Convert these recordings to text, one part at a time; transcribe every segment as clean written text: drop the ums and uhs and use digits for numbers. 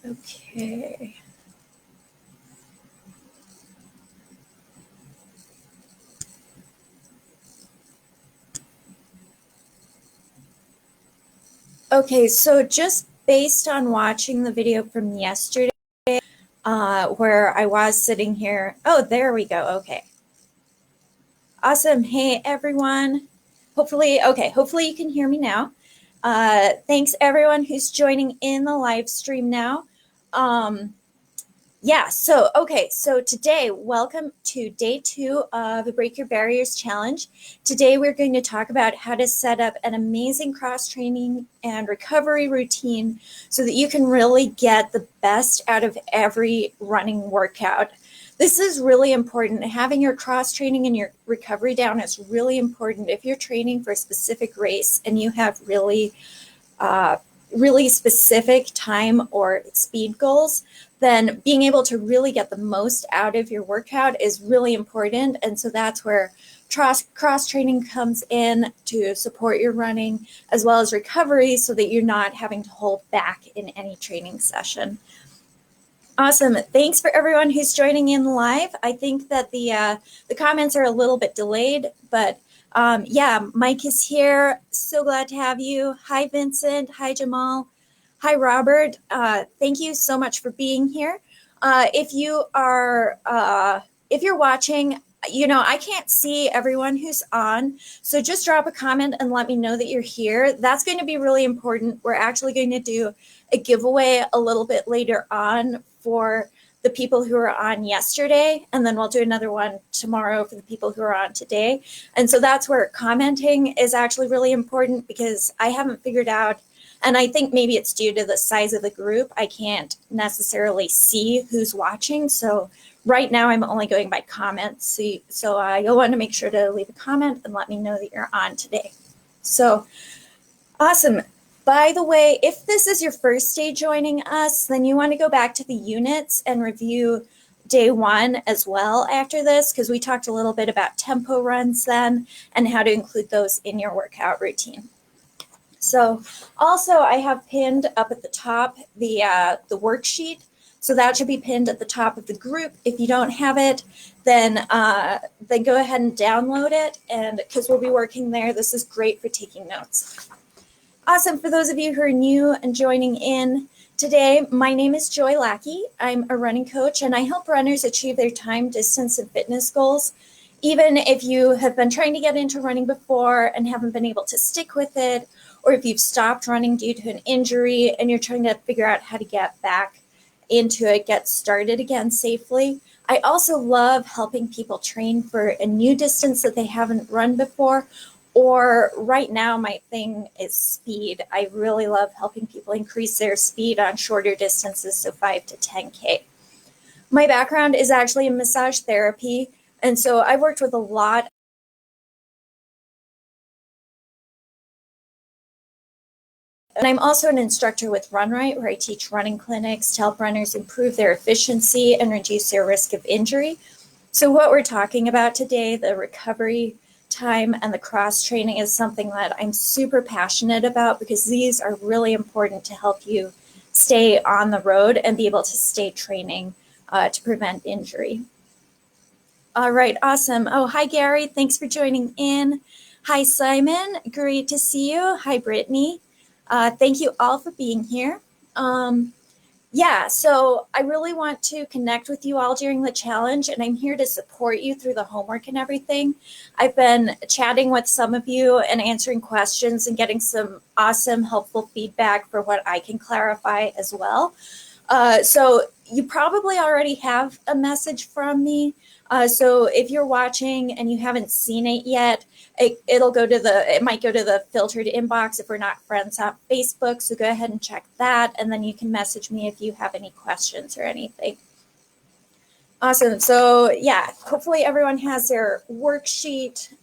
Okay. Okay, so just based on watching the video from yesterday, where I was sitting here. Oh, there we go. Okay. Awesome. Hey, everyone. Hopefully you can hear me now. Thanks everyone who's joining in the live stream now. So today, welcome to day 2 of the Break Your Barriers Challenge. Today, we're going to talk about how to set up an amazing cross-training and recovery routine so that you can really get the best out of every running workout. This is really important. Having your cross-training and your recovery down is really important if you're training for a specific race and you have really specific time or speed goals, then being able to really get the most out of your workout is really important. And so that's where cross-training comes in to support your running as well as recovery so that you're not having to hold back in any training session. Awesome. Thanks for everyone who's joining in live. I think that the comments are a little bit delayed, but Mike is here. So glad to have you. Hi, Vincent. Hi, Jamal. Hi, Robert. Thank you so much for being here. If you're watching, I can't see everyone who's on, so just drop a comment and let me know that you're here. That's going to be really important. We're actually going to do a giveaway a little bit later on for the people who were on yesterday, and then we'll do another one tomorrow for the people who are on today. And so that's where commenting is actually really important, because I haven't figured out, and I think maybe it's due to the size of the group, I can't necessarily see who's watching. So right now I'm only going by comments. So you'll want to make sure to leave a comment and let me know that you're on today. So awesome. By the way, if this is your first day joining us, then you want to go back to the units and review day 1 as well after this, because we talked a little bit about tempo runs then and how to include those in your workout routine. So also I have pinned up at the top the worksheet. So that should be pinned at the top of the group. If you don't have it, then go ahead and download it, and because we'll be working there. This is great for taking notes. Awesome. For those of you who are new and joining in today, my name is Joy Lackey. I'm a running coach, and I help runners achieve their time, distance, and fitness goals. Even if you have been trying to get into running before and haven't been able to stick with it, or if you've stopped running due to an injury and you're trying to figure out how to get back into it, get started again safely. I also love helping people train for a new distance that they haven't run before. Or right now, my thing is speed. I really love helping people increase their speed on shorter distances, so 5 to 10K. My background is actually in massage therapy, and so I've worked with a lot. And I'm also an instructor with Run Right, where I teach running clinics to help runners improve their efficiency and reduce their risk of injury. So what we're talking about today, the recovery time and the cross training, is something that I'm super passionate about, because these are really important to help you stay on the road and be able to stay training to prevent injury. All right, awesome. Oh, hi, Gary. Thanks for joining in. Hi, Simon. Great to see you. Hi, Brittany. Thank you all for being here. So I really want to connect with you all during the challenge, and I'm here to support you through the homework and everything. I've been chatting with some of you and answering questions and getting some awesome, helpful feedback for what I can clarify as well. So you probably already have a message from me. So if you're watching and you haven't seen it yet, it might go to the filtered inbox if we're not friends on Facebook. So go ahead and check that, and then you can message me if you have any questions or anything. Awesome. So hopefully everyone has their worksheet.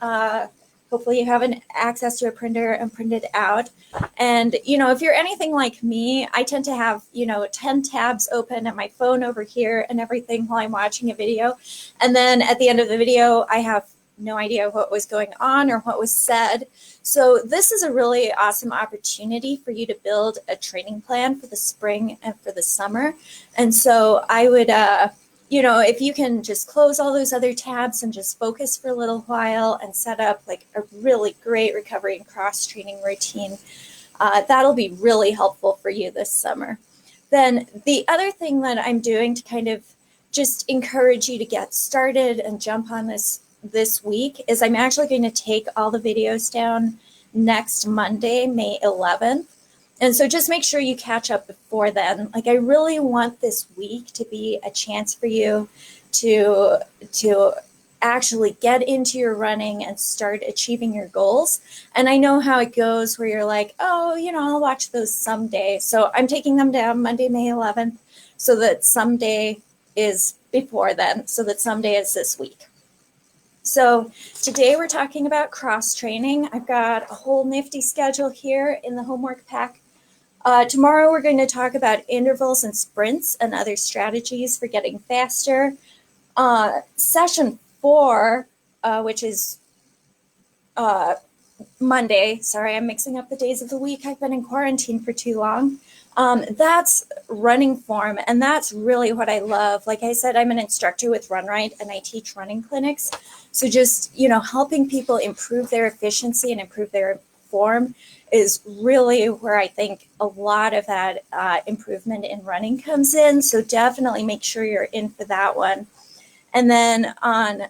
Hopefully you have access to a printer and print it out. And, if you're anything like me, I tend to have, 10 tabs open at my phone over here and everything while I'm watching a video. And then at the end of the video, I have no idea what was going on or what was said. So this is a really awesome opportunity for you to build a training plan for the spring and for the summer. And so I would, if you can just close all those other tabs and just focus for a little while and set up like a really great recovery and cross training routine, that'll be really helpful for you this summer. Then the other thing that I'm doing to kind of just encourage you to get started and jump on this week is I'm actually going to take all the videos down next Monday, May 11th. And so just make sure you catch up before then. Like, I really want this week to be a chance for you to actually get into your running and start achieving your goals. And I know how it goes where you're like, oh, I'll watch those someday. So I'm taking them down Monday, May 11th, so that someday is before then, so that someday is this week. So today we're talking about cross training. I've got a whole nifty schedule here in the homework pack. Tomorrow we're going to talk about intervals and sprints and other strategies for getting faster. Session 4, which is Monday. Sorry, I'm mixing up the days of the week. I've been in quarantine for too long. That's running form, and that's really what I love. Like I said, I'm an instructor with Run Right, and I teach running clinics. So just, helping people improve their efficiency and improve their form is really where I think a lot of that improvement in running comes in. So definitely make sure you're in for that one. And then on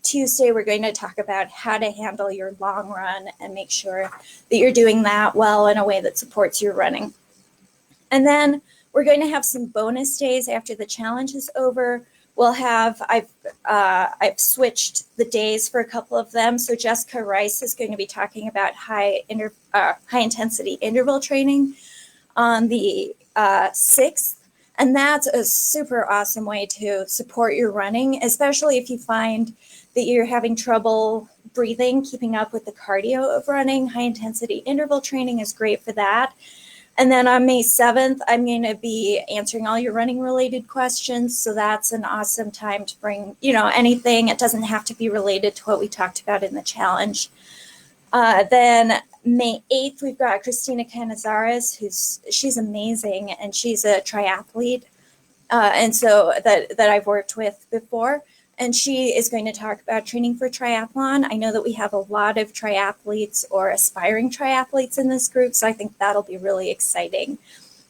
Tuesday, we're going to talk about how to handle your long run and make sure that you're doing that well in a way that supports your running. And then we're going to have some bonus days after the challenge is over. We'll have, I've switched the days for a couple of them. So Jessica Rice is going to be talking about high intensity interval training on the 6th. And that's a super awesome way to support your running, especially if you find that you're having trouble breathing, keeping up with the cardio of running. High intensity interval training is great for that. And then on May 7th, I'm going to be answering all your running related questions. So that's an awesome time to bring, anything. It doesn't have to be related to what we talked about in the challenge. Then May 8th, we've got Christina Canizares, she's amazing, and she's a triathlete. And so that I've worked with before. And she is going to talk about training for triathlon. I know that we have a lot of triathletes or aspiring triathletes in this group, so I think that'll be really exciting.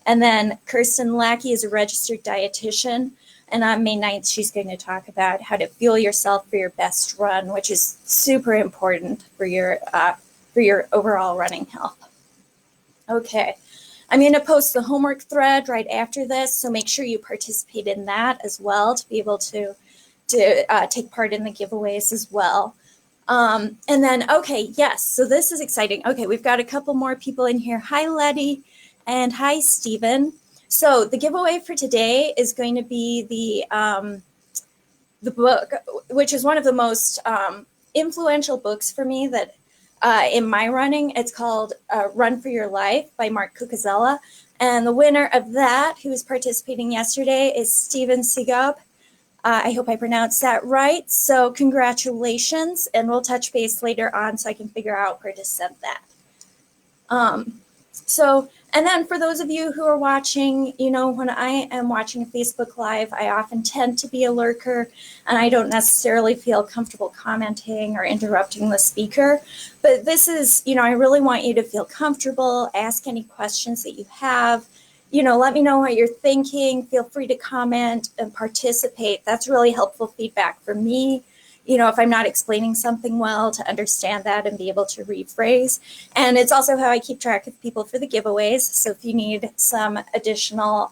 And then Kirsten Lackey is a registered dietitian, and on May 9th, she's going to talk about how to fuel yourself for your best run, which is super important for your overall running health. Okay, I'm going to post the homework thread right after this, so make sure you participate in that as well to be able to take part in the giveaways as well. And then, okay, yes, so this is exciting. Okay, we've got a couple more people in here. Hi, Letty, and hi, Stephen. So the giveaway for today is going to be the book, which is one of the most influential books for me that in my running. It's called Run for Your Life by Mark Cucuzzella. And the winner of that, who was participating yesterday, is Steven Seagob. I hope I pronounced that right. So congratulations, and we'll touch base later on so I can figure out where to send that. And then for those of you who are watching, when I am watching a Facebook Live, I often tend to be a lurker, and I don't necessarily feel comfortable commenting or interrupting the speaker. But this is, I really want you to feel comfortable, ask any questions that you have. Let me know what you're thinking. Feel free to comment and participate. That's really helpful feedback for me. If I'm not explaining something well, to understand that and be able to rephrase. And it's also how I keep track of people for the giveaways. So if you need some additional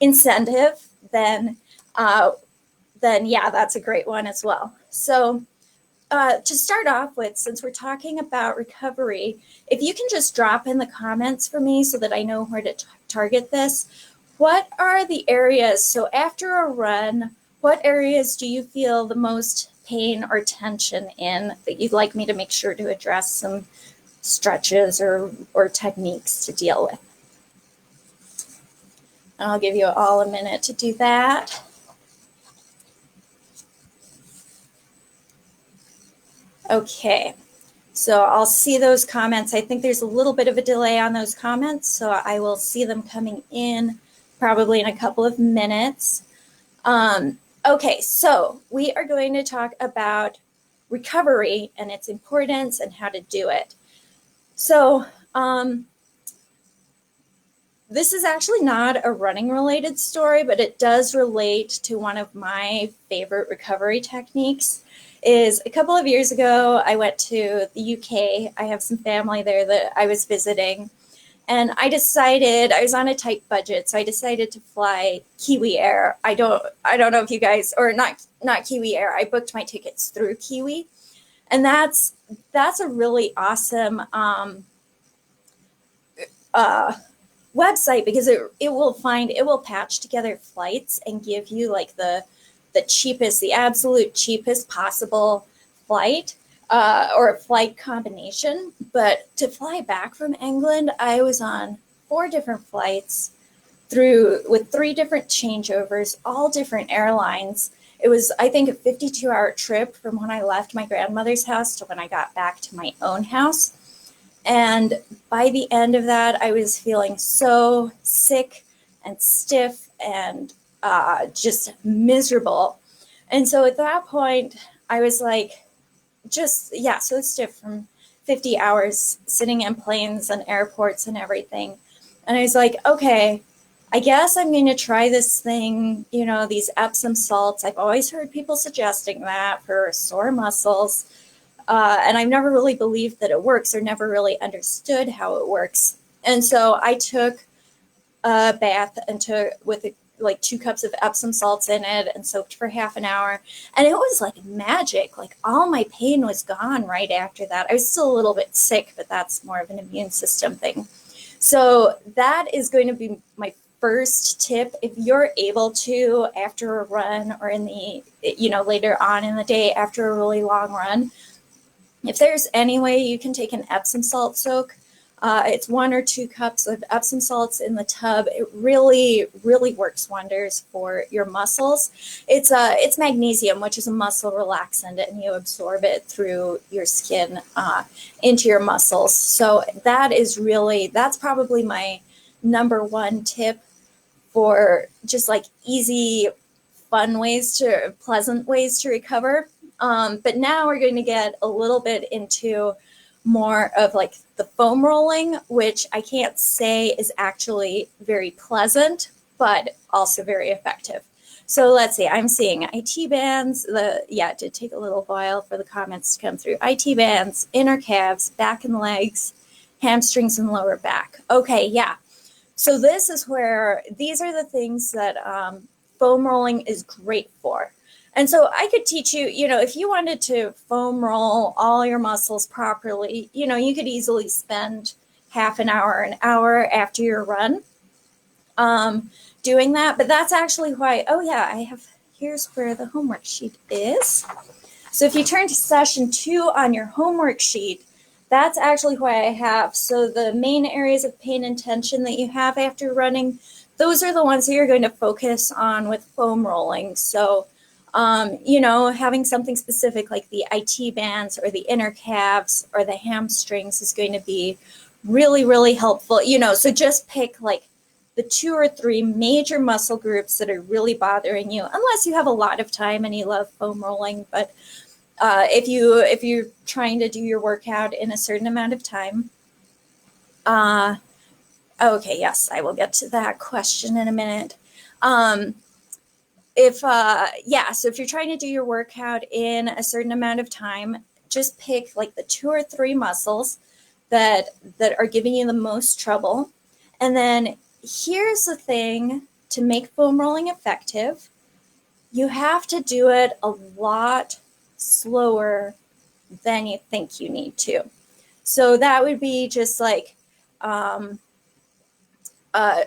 incentive, then yeah, that's a great one as well. So to start off with, since we're talking about recovery, if you can just drop in the comments for me so that I know where to target this. What are the areas, so after a run, what areas do you feel the most pain or tension in that you'd like me to make sure to address some stretches or techniques to deal with? And I'll give you all a minute to do that. Okay. So I'll see those comments. I think there's a little bit of a delay on those comments, so I will see them coming in probably in a couple of minutes. Okay, so we are going to talk about recovery and its importance and how to do it. So this is actually not a running related story, but it does relate to one of my favorite recovery techniques. Is a couple of years ago, I went to the UK. I have some family there that I was visiting, and I was on a tight budget, so I decided to fly Kiwi Air. I don't know if you guys, or not Kiwi Air. I booked my tickets through Kiwi, and that's a really awesome uh, website, because it will patch together flights and give you like the absolute cheapest possible flight, or flight combination. But to fly back from England, I was on 4 different flights with 3 different changeovers, all different airlines. It was, I think, a 52-hour trip from when I left my grandmother's house to when I got back to my own house. And by the end of that, I was feeling so sick and stiff and just miserable. And so at that point, I was like, yeah, so stiff from 50 hours sitting in planes and airports and everything. And I was like, okay, I guess I'm going to try this thing, these Epsom salts. I've always heard people suggesting that for sore muscles. And I've never really believed that it works, or never really understood how it works. And so I took a bath with like 2 cups of Epsom salts in it and soaked for half an hour. And it was like magic. Like all my pain was gone right after that. I was still a little bit sick, but that's more of an immune system thing. So that is going to be my first tip. If you're able to, after a run, or later on in the day after a really long run, if there's any way you can take an Epsom salt soak, it's 1 or 2 cups of Epsom salts in the tub. It really, really works wonders for your muscles. It's magnesium, which is a muscle relaxant, and you absorb it through your skin into your muscles. So that's probably my number 1 tip for just like easy, pleasant ways to recover. But now we're going to get a little bit into more of like the foam rolling, which I can't say is actually very pleasant, but also very effective. So let's see, I'm seeing IT bands. It did take a little while for the comments to come through. IT bands, inner calves, back and legs, hamstrings, and lower back. Okay, yeah. So these are the things that foam rolling is great for. And so I could teach you, if you wanted to foam roll all your muscles properly, you could easily spend half an hour after your run doing that. But that's actually why, here's where the homework sheet is. So if you turn to session 2 on your homework sheet, that's actually why I have. So the main areas of pain and tension that you have after running, those are the ones that you're going to focus on with foam rolling. So having something specific like the IT bands or the inner calves or the hamstrings is going to be really, really helpful. So just pick like the 2 or 3 major muscle groups that are really bothering you, unless you have a lot of time and you love foam rolling. But if you're trying to do your workout in a certain amount of time, okay, yes, I will get to that question in a minute. So if you're trying to do your workout in a certain amount of time, just pick like the 2 or 3 muscles that are giving you the most trouble. And then here's the thing: to make foam rolling effective, you have to do it a lot slower than you think you need to. So that would be just like,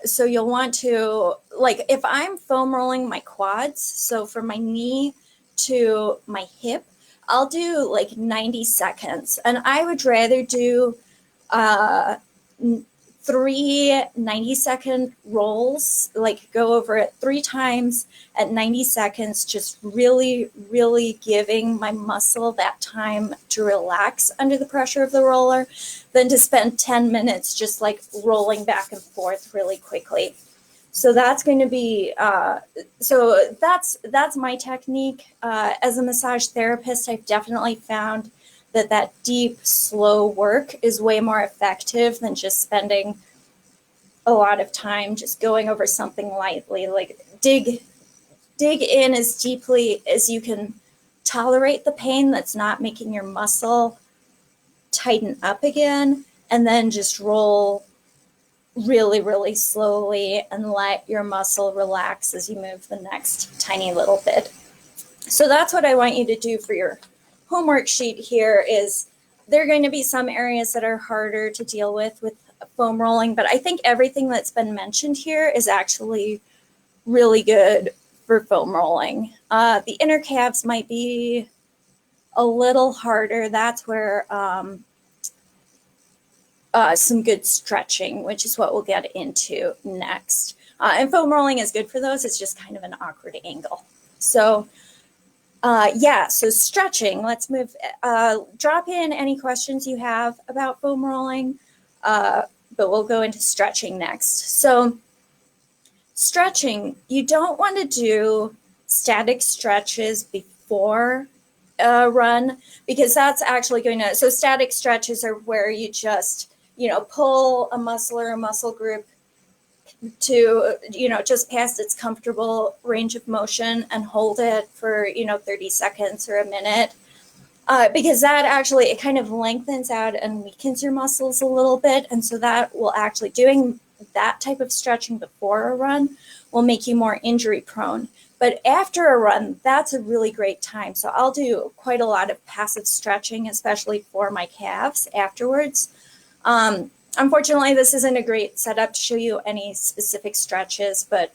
so you'll want to, like, if I'm foam rolling my quads, so from my knee to my hip, I'll do like 90 seconds. And I would rather do 3 90-second rolls, like go over it 3 times at 90 seconds, just really, really giving my muscle that time to relax under the pressure of the roller, than to spend 10 minutes just like rolling back and forth really quickly. So that's going to be, that's my technique. As a massage therapist, I've definitely found that deep, slow work is way more effective than just spending a lot of time just going over something lightly. Like dig in as deeply as you can tolerate the pain that's not making your muscle tighten up again, and then just roll really, really slowly and let your muscle relax as you move the next tiny little bit. So that's what I want you to do for your homework sheet here. Is there are going to be some areas that are harder to deal with foam rolling, but I think everything that's been mentioned here is actually really good for foam rolling. The inner calves might be a little harder. That's where some good stretching, which is what we'll get into next. And foam rolling is good for those. It's just kind of an awkward angle. So so stretching, let's move, drop in any questions you have about foam rolling, but we'll go into stretching next. So stretching, you don't want to do static stretches before a run, because that's actually going to, so static stretches are where you just, pull a muscle or a muscle group to, just past its comfortable range of motion and hold it for, 30 seconds or a minute. Because that actually, it kind of lengthens out and weakens your muscles a little bit. And so that will actually, doing that type of stretching before a run will make you more injury prone. But after a run, that's a really great time. So I'll do quite a lot of passive stretching, especially for my calves afterwards. Unfortunately, this isn't a great setup to show you any specific stretches, but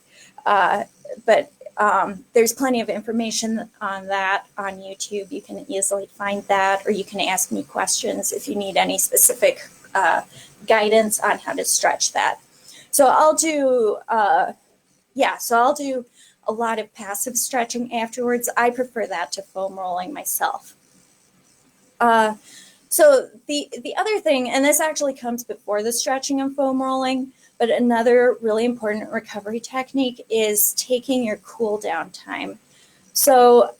there's plenty of information on that on YouTube. You can easily find that, or you can ask me questions if you need any specific guidance on how to stretch that. So I'll do, I'll do a lot of passive stretching afterwards. I prefer that to foam rolling myself. So the other thing, and this actually comes before the stretching and foam rolling, but another really important recovery technique is taking your cool down time. So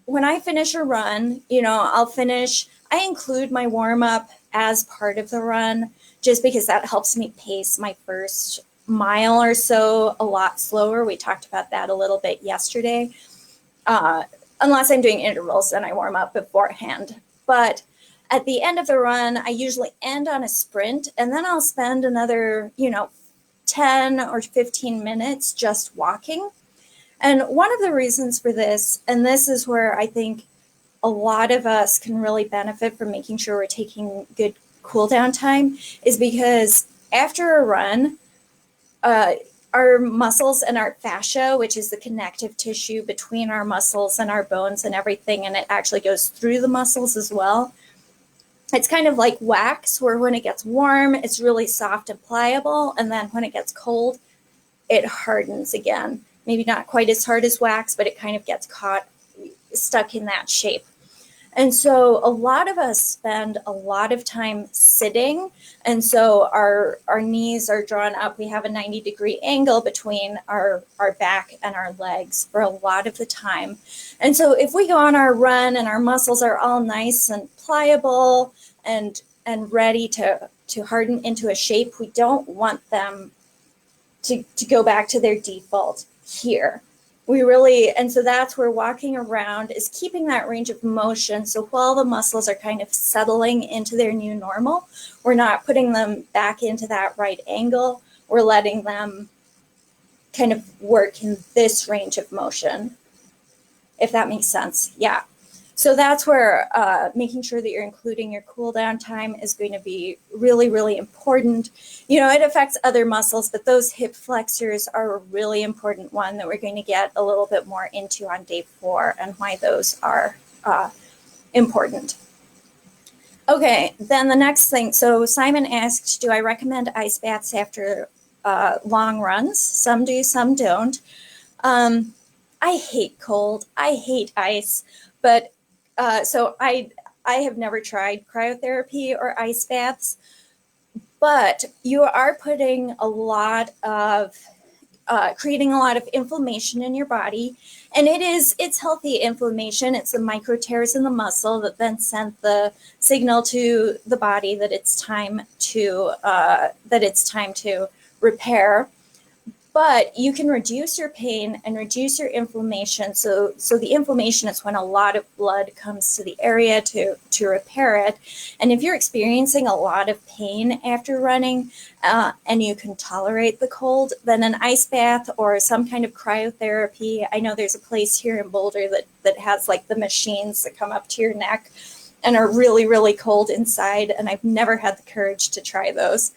when I finish a run, I include my warm up as part of the run, just because that helps me pace my first mile or so a lot slower. We talked about that a little bit yesterday. Unless I'm doing intervals, then I warm up beforehand. But at the end of the run, I usually end on a sprint, and then I'll spend another, 10 or 15 minutes just walking. And one of the reasons for this, and this is where I think a lot of us can really benefit from making sure we're taking good cool down time, is because after a run, our muscles and our fascia, which is the connective tissue between our muscles and our bones and everything, and it actually goes through the muscles as well. It's kind of like wax, where when it gets warm, it's really soft and pliable. And then when it gets cold, it hardens again. Maybe not quite as hard as wax, but it kind of gets stuck in that shape. And so a lot of us spend a lot of time sitting. And so our knees are drawn up. We have a 90-degree angle between our back and our legs for a lot of the time. And so if we go on our run and our muscles are all nice and pliable and ready to harden into a shape, we don't want them to go back to their default here. And so that's where walking around is keeping that range of motion. So while the muscles are kind of settling into their new normal, we're not putting them back into that right angle. We're letting them kind of work in this range of motion, if that makes sense. Yeah. So that's where making sure that you're including your cool down time is going to be really, really important. It affects other muscles, but those hip flexors are a really important one that we're going to get a little bit more into on day 4 and why those are important. Okay, then the next thing. So Simon asked, do I recommend ice baths after long runs? Some do, some don't. Um, I hate cold. I hate ice. But so I have never tried cryotherapy or ice baths, but you are putting a lot of creating a lot of inflammation in your body, and it's healthy inflammation. It's the micro tears in the muscle that then send the signal to the body that it's time to repair. But you can reduce your pain and reduce your inflammation. So the inflammation is when a lot of blood comes to the area to repair it. And if you're experiencing a lot of pain after running, and you can tolerate the cold, then an ice bath or some kind of cryotherapy. I know there's a place here in Boulder that has like the machines that come up to your neck and are really, really cold inside. And I've never had the courage to try those.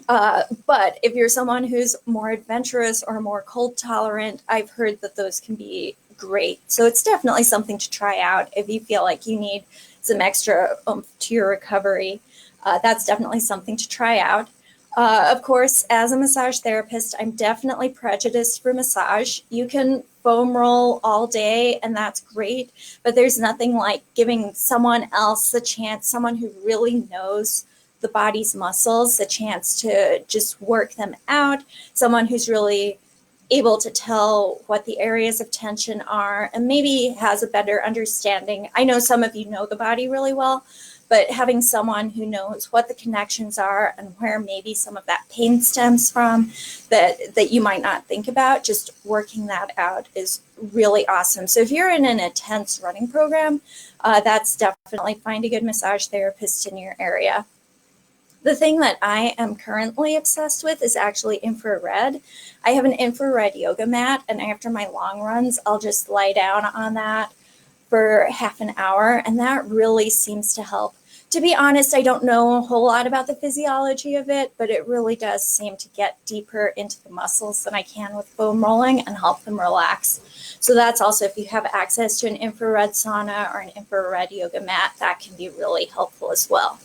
But if you're someone who's more adventurous or more cold tolerant, I've heard that those can be great. So it's definitely something to try out if you feel like you need some extra oomph to your recovery. That's definitely something to try out. Of course, as a massage therapist, I'm definitely prejudiced for massage. You can foam roll all day, and that's great, but there's nothing like giving someone else the chance, someone who really knows the body's muscles, the chance to just work them out, someone who's really able to tell what the areas of tension are and maybe has a better understanding. I know some of you know the body really well, but having someone who knows what the connections are and where maybe some of that pain stems from that you might not think about, just working that out is really awesome. So if you're in an intense running program, that's definitely find a good massage therapist in your area. The thing that I am currently obsessed with is actually infrared. I have an infrared yoga mat, and after my long runs, I'll just lie down on that for half an hour, and that really seems to help. To be honest, I don't know a whole lot about the physiology of it, but it really does seem to get deeper into the muscles than I can with foam rolling and help them relax. So that's also, if you have access to an infrared sauna or an infrared yoga mat, that can be really helpful as well.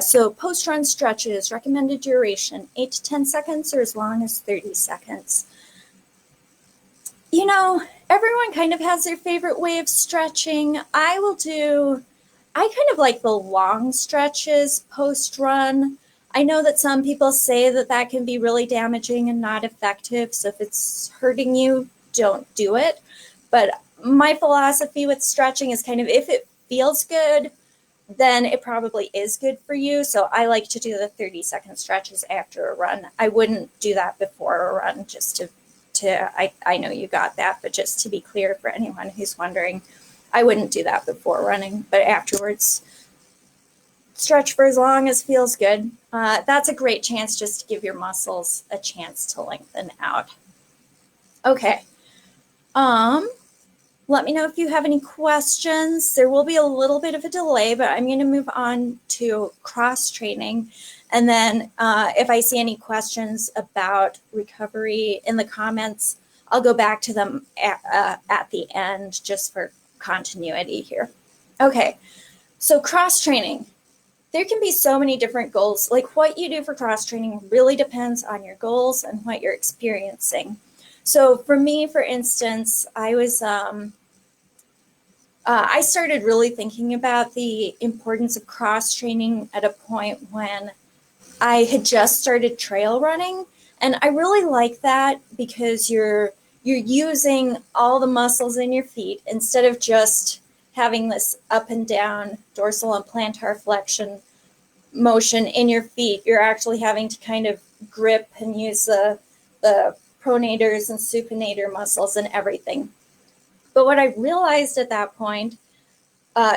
So post-run stretches, recommended duration, 8 to 10 seconds or as long as 30 seconds. You know, everyone kind of has their favorite way of stretching. I kind of like the long stretches post-run. I know that some people say that can be really damaging and not effective. So if it's hurting you, don't do it. But my philosophy with stretching is kind of, if it feels good, then it probably is good for you. So I like to do the 30-second stretches after a run. I wouldn't do that before a run, just I know you got that, but just to be clear for anyone who's wondering, I wouldn't do that before running, but afterwards, stretch for as long as feels good. That's a great chance just to give your muscles a chance to lengthen out. Okay. Let me know if you have any questions. There will be a little bit of a delay, but I'm going to move on to cross training. And then if I see any questions about recovery in the comments, I'll go back to them at the end just for continuity here. Okay, so cross training. There can be so many different goals. Like, what you do for cross training really depends on your goals and what you're experiencing. So for me, for instance, I started really thinking about the importance of cross training at a point when I had just started trail running. And I really like that because you're using all the muscles in your feet instead of just having this up and down dorsal and plantar flexion motion in your feet. You're actually having to kind of grip and use the pronators and supinator muscles and everything. But what I realized at that point,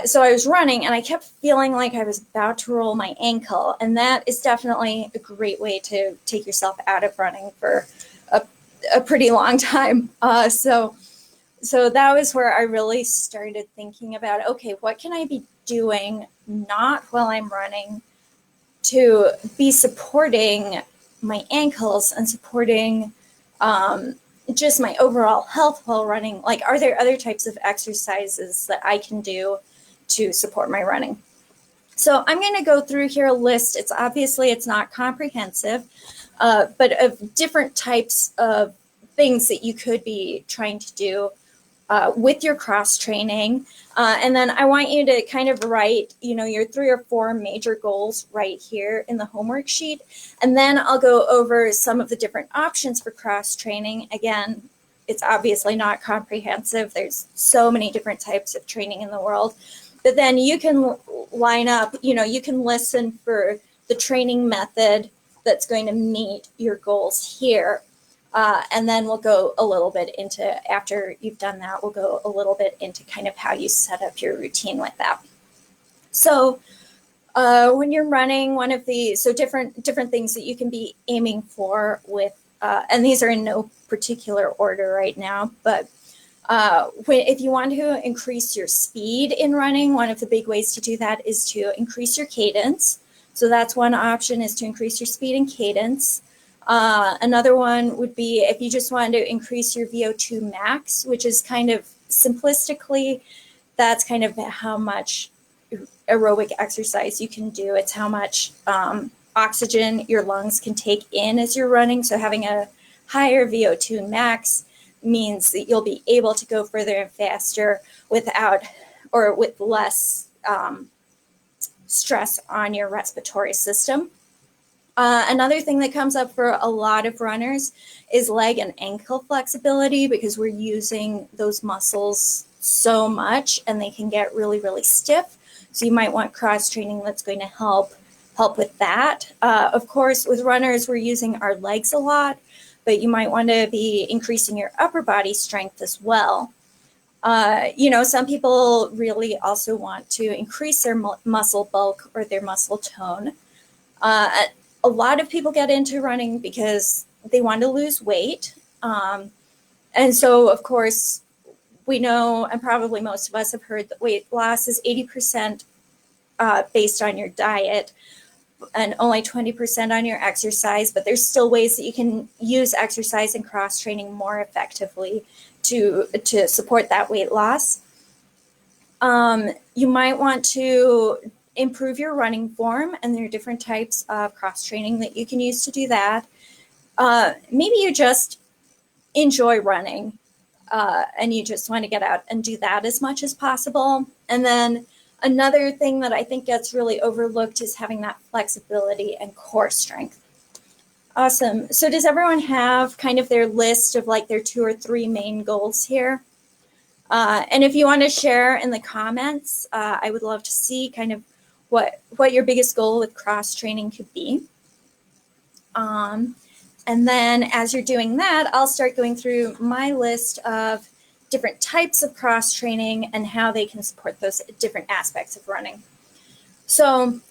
so I was running and I kept feeling like I was about to roll my ankle. And that is definitely a great way to take yourself out of running for a pretty long time. So that was where I really started thinking about, okay, what can I be doing not while I'm running to be supporting my ankles and supporting just my overall health while running? Like, are there other types of exercises that I can do to support my running. So I'm going to go through here a list. It's not comprehensive, but of different types of things that you could be trying to do with your cross training. And then I want you to kind of write, your 3 or 4 major goals right here in the homework sheet. And then I'll go over some of the different options for cross training. Again, it's obviously not comprehensive. There's so many different types of training in the world. But then you can line up, you can listen for the training method that's going to meet your goals here. And then we'll go a little bit into, after you've done that, we'll go a little bit into kind of how you set up your routine with that. So when you're running different things that you can be aiming for with, and these are in no particular order right now, but if you want to increase your speed in running, one of the big ways to do that is to increase your cadence. So that's one option, is to increase your speed and cadence. Another one would be if you just wanted to increase your VO2 max, which is kind of simplistically, that's kind of how much aerobic exercise you can do. It's how much oxygen your lungs can take in as you're running. So having a higher VO2 max means that you'll be able to go further and faster with less stress on your respiratory system. Another thing that comes up for a lot of runners is leg and ankle flexibility, because we're using those muscles so much and they can get really, really stiff. So you might want cross training that's going to help with that. Of course, with runners, we're using our legs a lot, but you might want to be increasing your upper body strength as well. Some people really also want to increase their muscle bulk or their muscle tone. A lot of people get into running because they want to lose weight. And so, of course, we know, and probably most of us have heard, that weight loss is 80% based on your diet and only 20% on your exercise. But there's still ways that you can use exercise and cross training more effectively to support that weight loss. You might want to improve your running form, and there are different types of cross training that you can use to do that. Maybe you just enjoy running and you just want to get out and do that as much as possible. And then another thing that I think gets really overlooked is having that flexibility and core strength. Awesome. So does everyone have kind of their list of like their 2 or 3 main goals here? And if you want to share in the comments, I would love to see kind of what your biggest goal with cross training could be. And then as you're doing that, I'll start going through my list of different types of cross training and how they can support those different aspects of running. So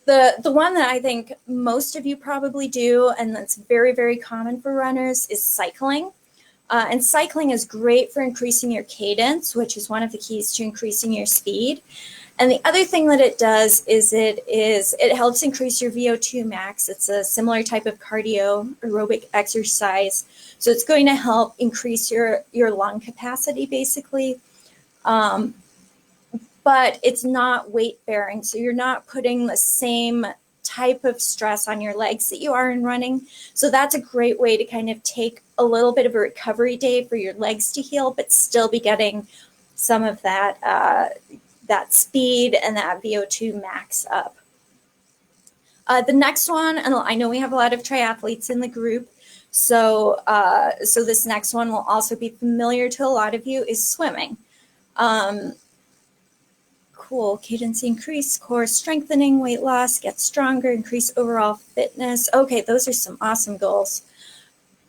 the one that I think most of you probably do, and that's very, very common for runners, is cycling. And cycling is great for increasing your cadence, which is one of the keys to increasing your speed. And the other thing that it does is it helps increase your VO2 max. It's a similar type of cardio aerobic exercise. So it's going to help increase your lung capacity, basically. But it's not weight bearing. So you're not putting the same type of stress on your legs that you are in running. So that's a great way to kind of take a little bit of a recovery day for your legs to heal, but still be getting some of that speed and that VO2 max up. The next one, and I know we have a lot of triathletes in the group, so this next one will also be familiar to a lot of you, is swimming. Cool. Cadence increase, core strengthening, weight loss, get stronger, increase overall fitness. Okay, those are some awesome goals.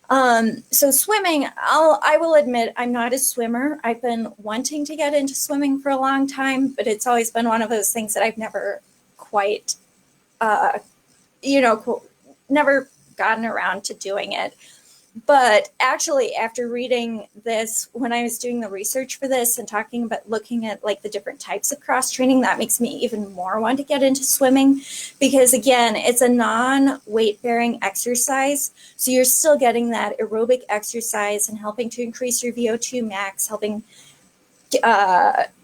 So swimming, I will admit I'm not a swimmer. I've been wanting to get into swimming for a long time, but it's always been one of those things that I've never quite, never gotten around to doing it. But actually, after reading this, when I was doing the research for this and looking at like the different types of cross training, that makes me even more want to get into swimming, because again, it's a non-weight bearing exercise. So you're still getting that aerobic exercise and helping to increase your VO2 max, helping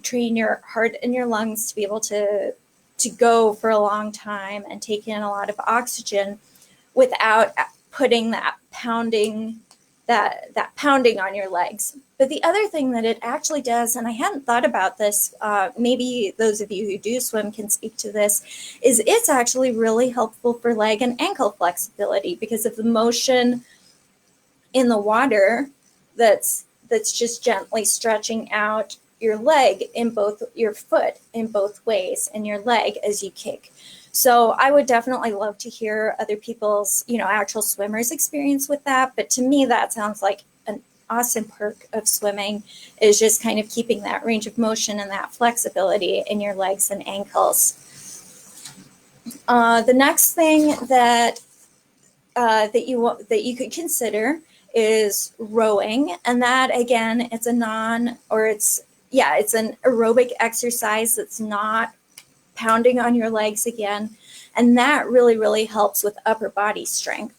train your heart and your lungs to be able to go for a long time and take in a lot of oxygen without putting that pounding on your legs. But the other thing that it actually does, and I hadn't thought about this, maybe those of you who do swim can speak to this, is it's actually really helpful for leg and ankle flexibility because of the motion in the water that's just gently stretching out your leg in both your foot in both ways and your leg as you kick. So I would definitely love to hear other people's, actual swimmers' experience with that. But to me, that sounds like an awesome perk of swimming, is just kind of keeping that range of motion and that flexibility in your legs and ankles. The next thing that you could consider is rowing, and that again, it's an aerobic exercise that's not pounding on your legs again, and that really helps with upper body strength.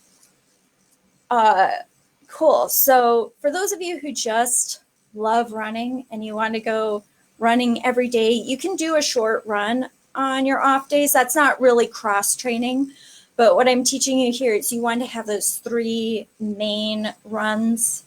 Cool. So for those of you who just love running and you want to go running every day, you can do a short run on your off days. That's not really cross training, but what I'm teaching you here is you want to have those 3 main runs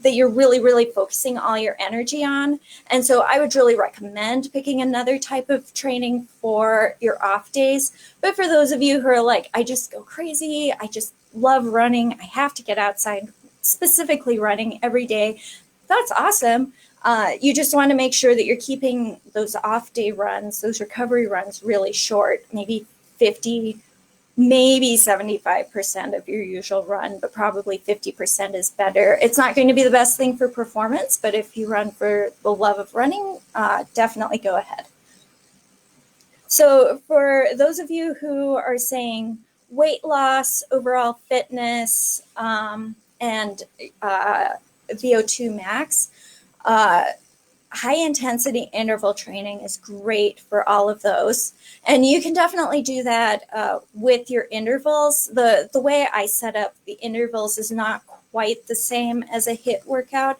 that you're really focusing all your energy on. And so I would really recommend picking another type of training for your off days. But for those of you who are like, I just go crazy, I just love running, I have to get outside, specifically running every day, that's awesome. You just want to make sure that you're keeping those off day runs, those recovery runs, really short, maybe 50, maybe 75% of your usual run, but probably 50% is better. It's not going to be the best thing for performance, but if you run for the love of running, definitely go ahead. So for those of you who are saying weight loss, overall fitness, and VO2 max, high intensity interval training is great for all of those. And you can definitely do that with your intervals. The way I set up the intervals is not quite the same as a HIIT workout,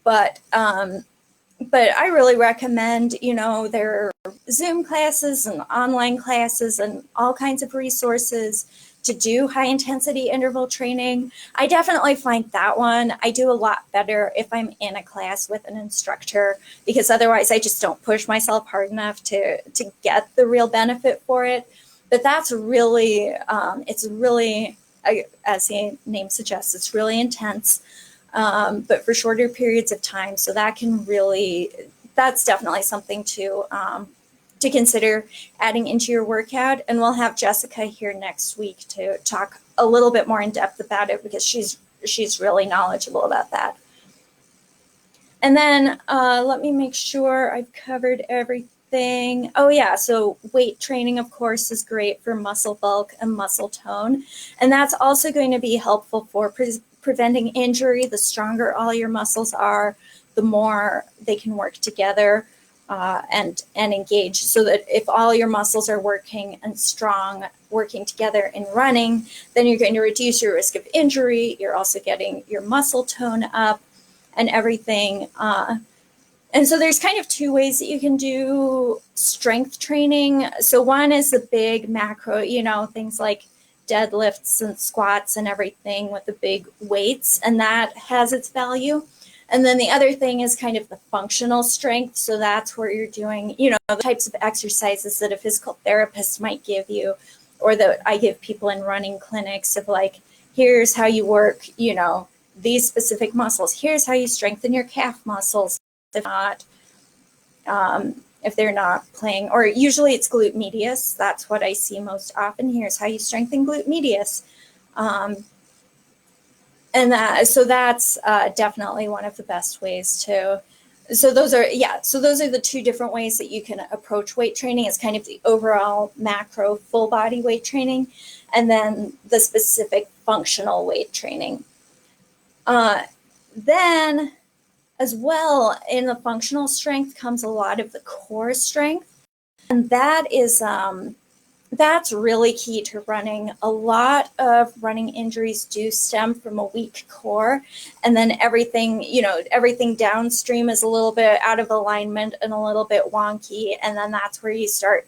but I really recommend, there are Zoom classes and online classes and all kinds of resources to do high intensity interval training. I definitely find that one I do a lot better if I'm in a class with an instructor, because otherwise I just don't push myself hard enough to get the real benefit for it. But that's really, it's really, as the name suggests, it's really intense, but for shorter periods of time. So that can really, that's definitely something to consider adding into your workout. And we'll have Jessica here next week to talk a little bit more in depth about it, because she's really knowledgeable about that. And then let me make sure I've covered everything. Oh yeah, so weight training, of course, is great for muscle bulk and muscle tone. And that's also going to be helpful for preventing injury. The stronger all your muscles are, the more they can work together and engage, so that if all your muscles are working and strong, working together in running, then you're going to reduce your risk of injury. You're also getting your muscle tone up and everything. And so there's kind of 2 ways that you can do strength training. So one is the big macro, things like deadlifts and squats and everything with the big weights, and that has its value. And then the other thing is kind of the functional strength. So that's where you're doing, the types of exercises that a physical therapist might give you, or that I give people in running clinics, of like, here's how you work, these specific muscles. Here's how you strengthen your calf muscles. If they're not playing, or usually it's glute medius. That's what I see most often. Here's how you strengthen glute medius. So that's definitely one of the best ways to. So those are the 2 different ways that you can approach weight training. It's kind of the overall macro full body weight training, and then the specific functional weight training. Then as well, in the functional strength comes a lot of the core strength, and that is That's really key to running. A lot of running injuries do stem from a weak core, and then everything, everything downstream is a little bit out of alignment and a little bit wonky, and then that's where you start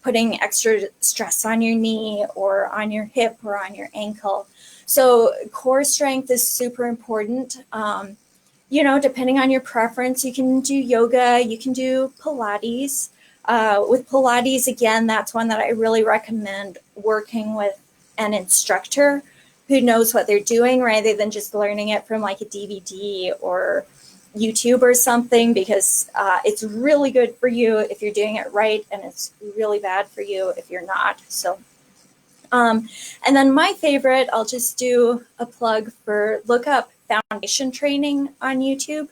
putting extra stress on your knee or on your hip or on your ankle. So core strength is super important. Depending on your preference, you can do yoga, you can do Pilates. With Pilates, again, that's one that I really recommend working with an instructor who knows what they're doing rather than just learning it from like a DVD or YouTube or something, because it's really good for you if you're doing it right, and it's really bad for you if you're not. So, and then my favorite, I'll just do a plug for look up foundation training on YouTube.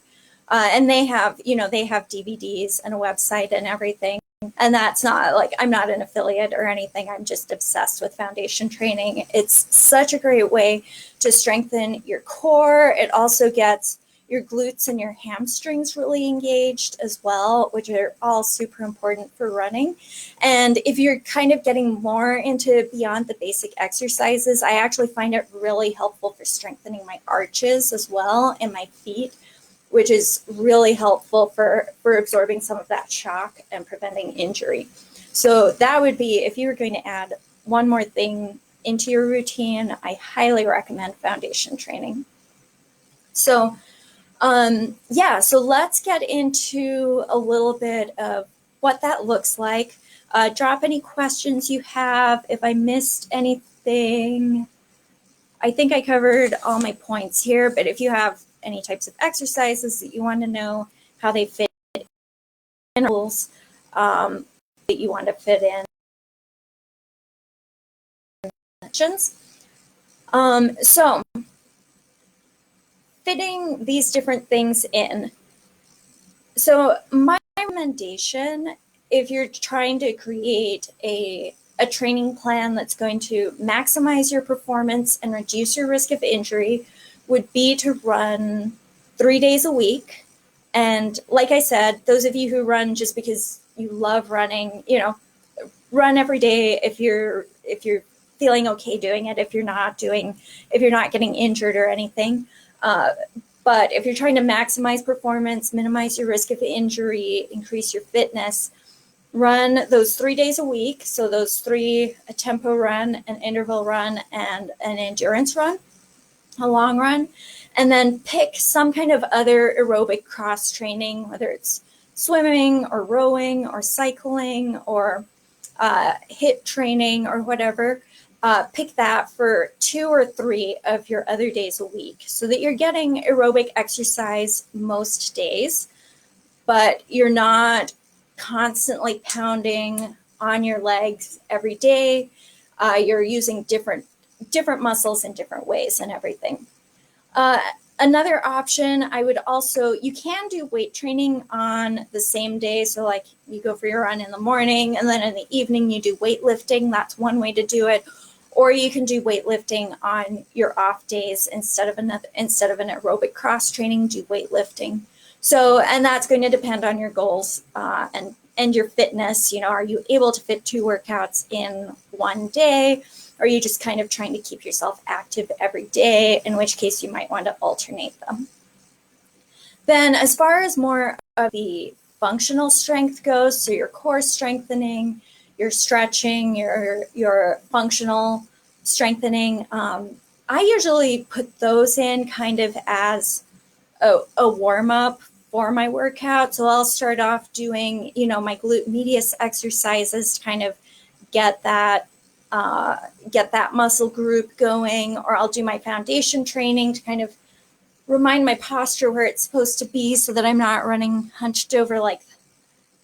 And they have DVDs and a website and everything. And that's not like, I'm not an affiliate or anything. I'm just obsessed with foundation training. It's such a great way to strengthen your core. It also gets your glutes and your hamstrings really engaged as well, which are all super important for running. And if you're kind of getting more into beyond the basic exercises, I actually find it really helpful for strengthening my arches as well and my feet, which is really helpful for absorbing some of that shock and preventing injury. So that would be, if you were going to add one more thing into your routine, I highly recommend foundation training. So so let's get into a little bit of what that looks like. Drop any questions you have. If I missed anything, I think I covered all my points here, but if you have any types of exercises that you want to know how they fit in rules that you want to fit in. So fitting these different things in. So my recommendation, if you're trying to create a training plan that's going to maximize your performance and reduce your risk of injury, would be to run 3 days a week. And like I said, those of you who run just because you love running, run every day if you're feeling okay doing it, if you're not getting injured or anything. But if you're trying to maximize performance, minimize your risk of injury, increase your fitness, run those 3 days a week. So those three: a tempo run, an interval run, and an endurance run, a long run. And then pick some kind of other aerobic cross training, whether it's swimming or rowing or cycling or HIIT training or whatever. Pick that for 2 or 3 of your other days a week so that you're getting aerobic exercise most days, but you're not constantly pounding on your legs every day. You're using different muscles in different ways and everything. Another option, you can do weight training on the same day. So like you go for your run in the morning and then in the evening you do weightlifting. That's one way to do it. Or you can do weightlifting on your off days instead of an aerobic cross training, do weightlifting. So, and that's going to depend on your goals and your fitness. Are you able to fit 2 workouts in one day? Or are you just kind of trying to keep yourself active every day, in which case you might want to alternate them. Then as far as more of the functional strength goes, so your core strengthening, your stretching, your functional strengthening, I usually put those in kind of as a warm-up for my workout. So I'll start off doing, my glute medius exercises to kind of get that muscle group going, or I'll do my foundation training to kind of remind my posture where it's supposed to be so that I'm not running hunched over like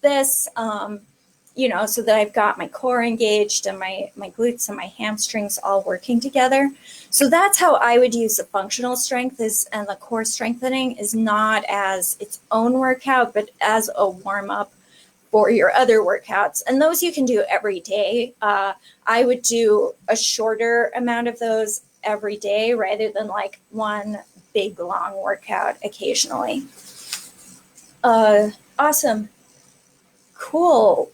this, so that I've got my core engaged and my glutes and my hamstrings all working together. So that's how I would use the functional strength and the core strengthening is not as its own workout, but as a warm-up for your other workouts. And those you can do every day. I would do a shorter amount of those every day rather than like one big long workout occasionally. Awesome. Cool.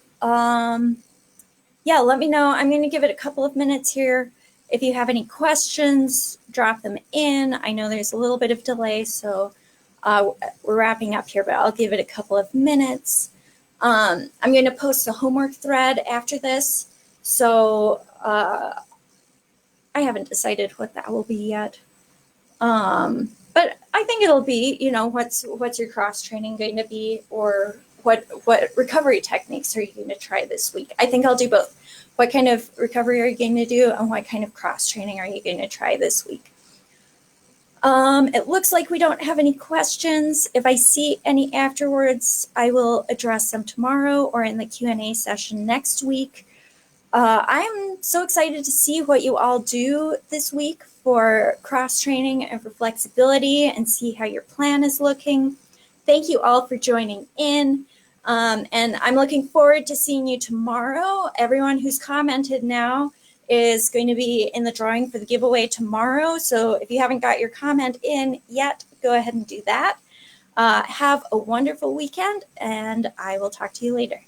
yeah, let me know. I'm going to give it a couple of minutes here. If you have any questions, drop them in. I know there's a little bit of delay, so we're wrapping up here, but I'll give it a couple of minutes. I'm going to post a homework thread after this, so I haven't decided what that will be yet. But I think it'll be, what's your cross training going to be, or what recovery techniques are you going to try this week? I think I'll do both. What kind of recovery are you going to do, and what kind of cross training are you going to try this week? It looks like we don't have any questions. If I see any afterwards, I will address them tomorrow or in the Q&A session next week. I'm so excited to see what you all do this week for cross training and for flexibility, and see how your plan is looking. Thank you all for joining in. And I'm looking forward to seeing you tomorrow. Everyone who's commented now is going to be in the drawing for the giveaway tomorrow. So if you haven't got your comment in yet, go ahead and do that. Have a wonderful weekend, and I will talk to you later.